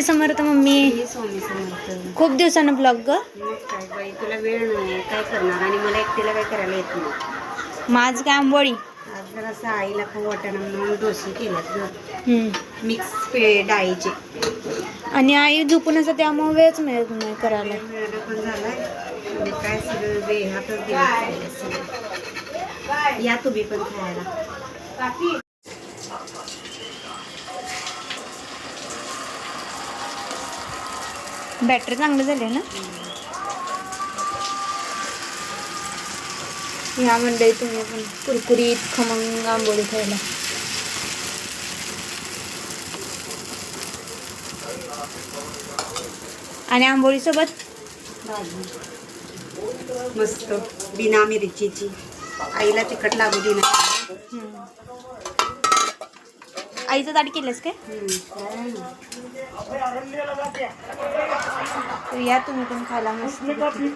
Swami Samarth mummy. हे स्वामी समर्थ. खूप दिवसानं ब्लॉग ग. मग काय बाई, तुला वेळ नाही काय करणार, आणि मला एकटीला काय करायला येत नाही. माझ काय आंबोळी. आज जरा असं आईला खाऊ वाटाणा म्हणून डोसे केल्यात ग, हम्म. मिक्स डाळीचे. आणि आई झोपून असं त्यामुळे वेळच मिळत नाही करायला. मिळणं पण झालाय आणि काय सगळं बेहातच दिवस चालले. या तुम्ही पण खायला. बॅटरी चांगलं झाले ना. ह्या मंडळी तुम्ही पण कुरकुरीत खमंग आंबोळी खायला. आणि आंबोळी सोबत भाजी मस्त बिना मिरचीची. आईला तिखट लागू दे ना. आईचं ताट केलंस काय. तर या तुम्ही पण खायला मस्त.